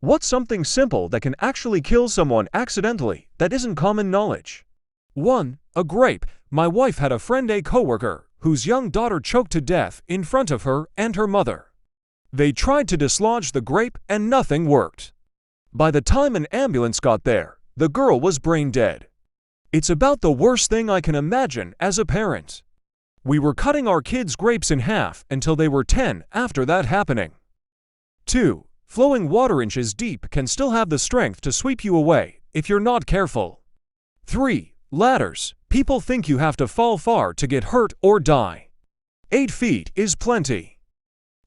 What's something simple that can actually kill someone accidentally that isn't common knowledge? 1. A grape. My wife had a friend, a coworker, whose young daughter choked to death in front of her and her mother. They tried to dislodge the grape and nothing worked. By the time an ambulance got there, the girl was brain dead. It's about the worst thing I can imagine as a parent. We were cutting our kids' grapes in half until they were 10 after that happening. 2. Flowing water inches deep can still have the strength to sweep you away if you're not careful. 3. Ladders. People think you have to fall far to get hurt or die. 8 feet is plenty.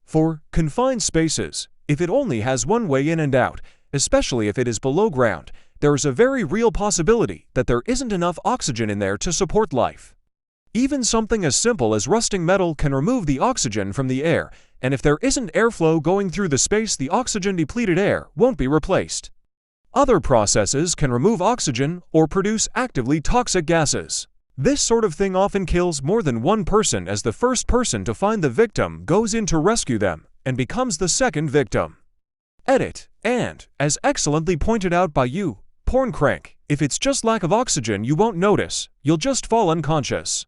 4. Confined spaces. If it only has one way in and out, especially if it is below ground, there is a very real possibility that there isn't enough oxygen in there to support life. Even something as simple as rusting metal can remove the oxygen from the air, and if there isn't airflow going through the space, the oxygen-depleted air won't be replaced. Other processes can remove oxygen or produce actively toxic gases. This sort of thing often kills more than one person, as the first person to find the victim goes in to rescue them and becomes the second victim. Edit. And, as excellently pointed out by you, porn crank, if it's just lack of oxygen you won't notice, you'll just fall unconscious.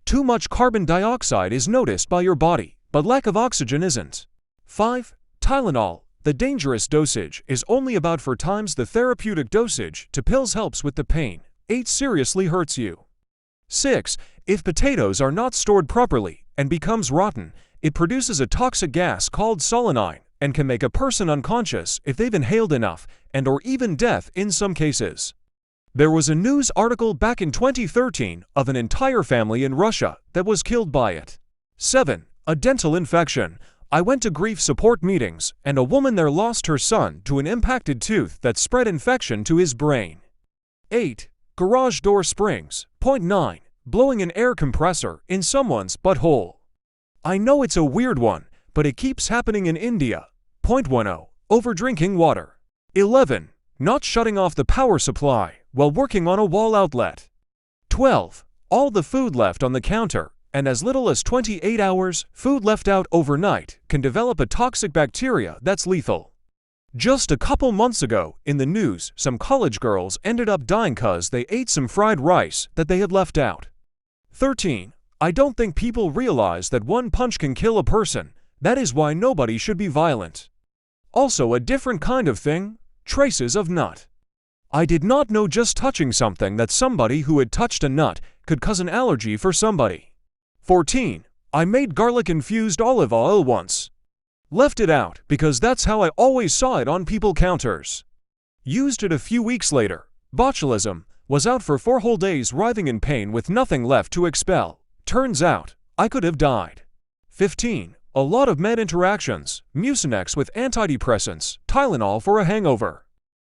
Too much carbon dioxide is noticed by your body, but lack of oxygen isn't. 5. Tylenol. The dangerous dosage is only about 4 times the therapeutic dosage to pills. Helps with the pain. 8 seriously hurts you. 6. If potatoes are not stored properly and becomes rotten, it produces a toxic gas called solanine and can make a person unconscious if they've inhaled enough, and or even death in some cases. There was a news article back in 2013 of an entire family in Russia that was killed by it. 7. A dental infection. I went to grief support meetings, and a woman there lost her son to an impacted tooth that spread infection to his brain. 8. Garage door springs. 9. Blowing an air compressor in someone's butthole. I know it's a weird one, but it keeps happening in India. 10. Overdrinking water. 11. Not shutting off the power supply while working on a wall outlet. 12. All the food left on the counter, and as little as 28 hours, food left out overnight can develop a toxic bacteria that's lethal. Just a couple months ago, in the news, some college girls ended up dying cause they ate some fried rice that they had left out. 13. I don't think people realize that one punch can kill a person. That is why nobody should be violent. Also, a different kind of thing, traces of nut. I did not know just touching something that somebody who had touched a nut could cause an allergy for somebody. 14. I made garlic-infused olive oil once. Left it out because that's how I always saw it on people counters. Used it a few weeks later. Botulism. Was out for 4 whole days writhing in pain with nothing left to expel. Turns out, I could have died. 15. A lot of med interactions. Mucinex with antidepressants. Tylenol for a hangover.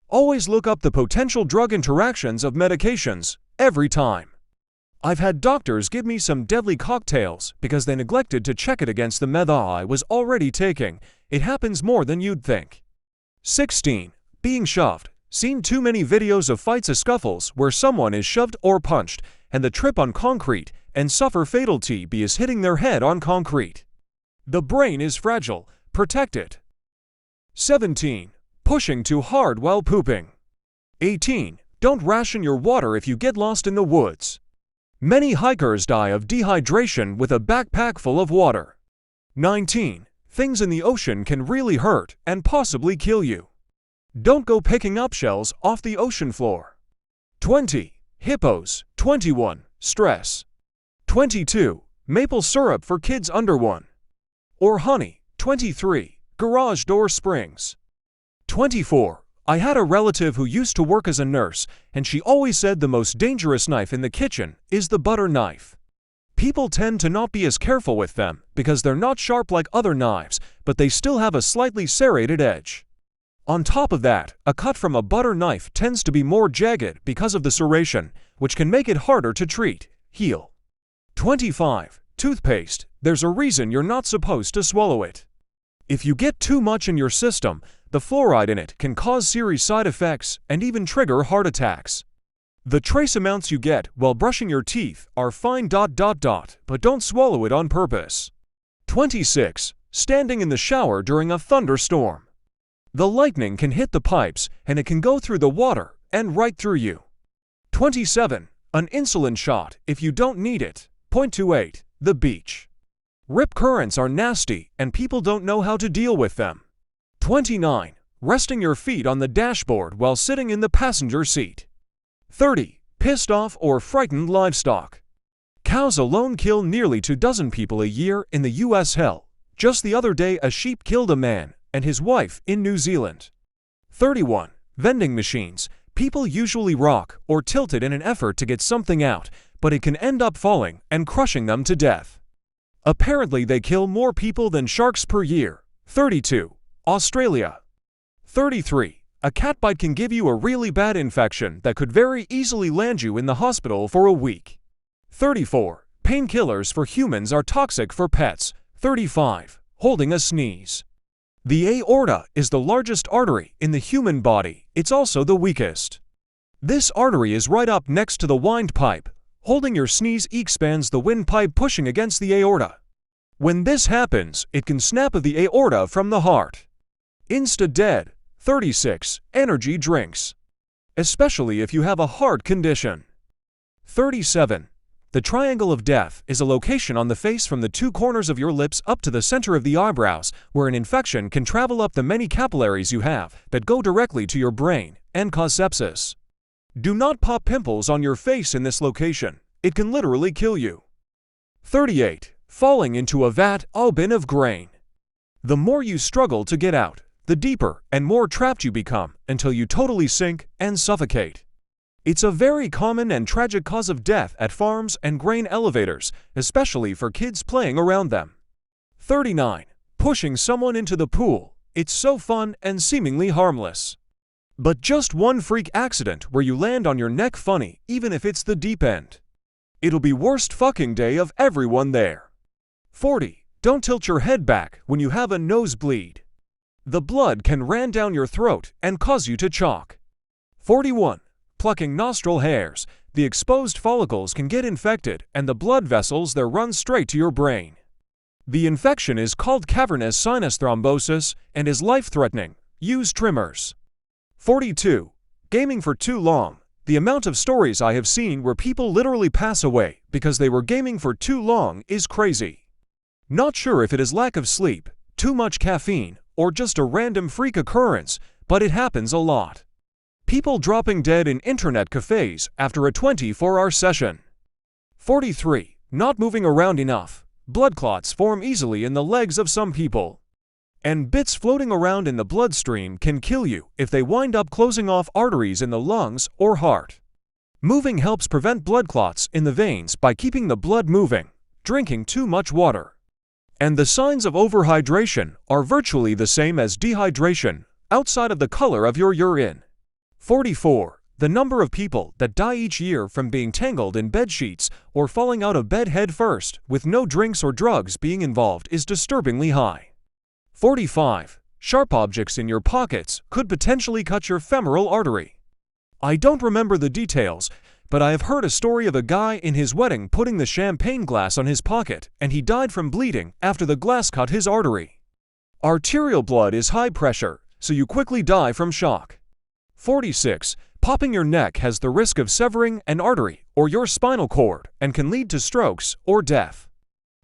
Always look up the potential drug interactions of medications, every time. I've had doctors give me some deadly cocktails because they neglected to check it against the meth I was already taking. It happens more than you'd think. 16. Being shoved. Seen too many videos of fights or scuffles where someone is shoved or punched, and the trip on concrete and suffer fatality is hitting their head on concrete. The brain is fragile. Protect it. 17. Pushing too hard while pooping. 18. Don't ration your water if you get lost in the woods. Many hikers die of dehydration with a backpack full of water. 19. Things in the ocean can really hurt and possibly kill you. Don't go picking up shells off the ocean floor. 20. Hippos. 21. Stress. 22. Maple syrup for kids under 1. Or honey. 23. Garage door springs. 24. I had a relative who used to work as a nurse, and she always said the most dangerous knife in the kitchen is the butter knife. People tend to not be as careful with them because they're not sharp like other knives, but they still have a slightly serrated edge. On top of that, a cut from a butter knife tends to be more jagged because of the serration, which can make it harder to treat, heal. 25. Toothpaste. There's a reason you're not supposed to swallow it. If you get too much in your system, the fluoride in it can cause serious side effects and even trigger heart attacks. The trace amounts you get while brushing your teeth are fine. But don't swallow it on purpose. 26. Standing in the shower during a thunderstorm. The lightning can hit the pipes and it can go through the water and right through you. 27. An insulin shot if you don't need it. 28. The beach. Rip currents are nasty and people don't know how to deal with them. 29. Resting your feet on the dashboard while sitting in the passenger seat. 30. Pissed off or frightened livestock. Cows alone kill nearly 24 people a year in the US. Hell, just the other day a sheep killed a man and his wife in New Zealand. 31. Vending machines. People usually rock or tilt it in an effort to get something out, but it can end up falling and crushing them to death. Apparently they kill more people than sharks per year. 32. Australia. 33. A cat bite can give you a really bad infection that could very easily land you in the hospital for a week. 34. Painkillers for humans are toxic for pets. 35. Holding a sneeze. The aorta is the largest artery in the human body. It's also the weakest. This artery is right up next to the windpipe. Holding your sneeze expands the windpipe pushing against the aorta. When this happens, it can snap the aorta from the heart. Insta-dead. 36. Energy drinks. Especially if you have a heart condition. 37. The triangle of death is a location on the face from the two corners of your lips up to the center of the eyebrows where an infection can travel up the many capillaries you have that go directly to your brain and cause sepsis. Do not pop pimples on your face in this location. It can literally kill you. 38. Falling into a vat or bin of grain. The more you struggle to get out, the deeper and more trapped you become until you totally sink and suffocate. It's a very common and tragic cause of death at farms and grain elevators, especially for kids playing around them. 39. Pushing someone into the pool. It's so fun and seemingly harmless. But just one freak accident where you land on your neck funny, even if it's the deep end. It'll be worst fucking day of everyone there. 40. Don't tilt your head back when you have a nosebleed. The blood can run down your throat and cause you to choke. 41. Plucking nostril hairs. The exposed follicles can get infected and the blood vessels there run straight to your brain. The infection is called cavernous sinus thrombosis and is life-threatening. Use trimmers. 42. Gaming for too long. The amount of stories I have seen where people literally pass away because they were gaming for too long is crazy. Not sure if it is lack of sleep, too much caffeine, or just a random freak occurrence, but it happens a lot. People dropping dead in internet cafes after a 24-hour session. 43. Not moving around enough. Blood clots form easily in the legs of some people. And bits floating around in the bloodstream can kill you if they wind up closing off arteries in the lungs or heart. Moving helps prevent blood clots in the veins by keeping the blood moving. Drinking too much water. And the signs of overhydration are virtually the same as dehydration, outside of the color of your urine. 44. The number of people that die each year from being tangled in bed sheets or falling out of bed head first with no drinks or drugs being involved is disturbingly high. 45. Sharp objects in your pockets could potentially cut your femoral artery. I don't remember the details, but I have heard a story of a guy in his wedding putting the champagne glass on his pocket and he died from bleeding after the glass cut his artery. Arterial blood is high pressure, so you quickly die from shock. 46. Popping your neck has the risk of severing an artery or your spinal cord and can lead to strokes or death.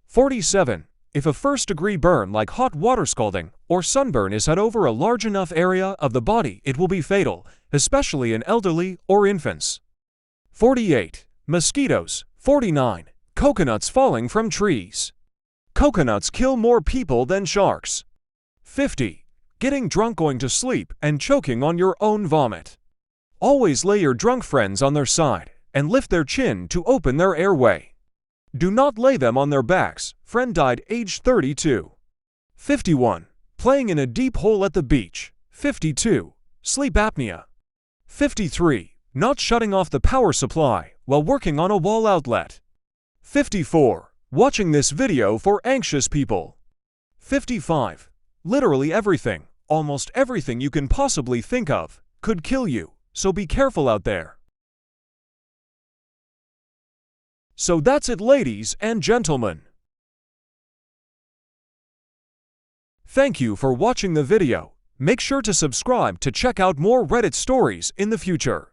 47. If a first-degree burn like hot water scalding or sunburn is had over a large enough area of the body, it will be fatal, especially in elderly or infants. 48. Mosquitoes. 49. Coconuts falling from trees. Coconuts kill more people than sharks. 50. Getting drunk going to sleep and choking on your own vomit. Always lay your drunk friends on their side and lift their chin to open their airway. Do not lay them on their backs. Friend died age 32. 51. Playing in a deep hole at the beach. 52. Sleep apnea. 53. Not shutting off the power supply while working on a wall outlet. 54. Watching this video for anxious people. 55. Literally everything, almost everything you can possibly think of, could kill you, so be careful out there. So that's it, ladies and gentlemen. Thank you for watching the video. Make sure to subscribe to check out more Reddit stories in the future.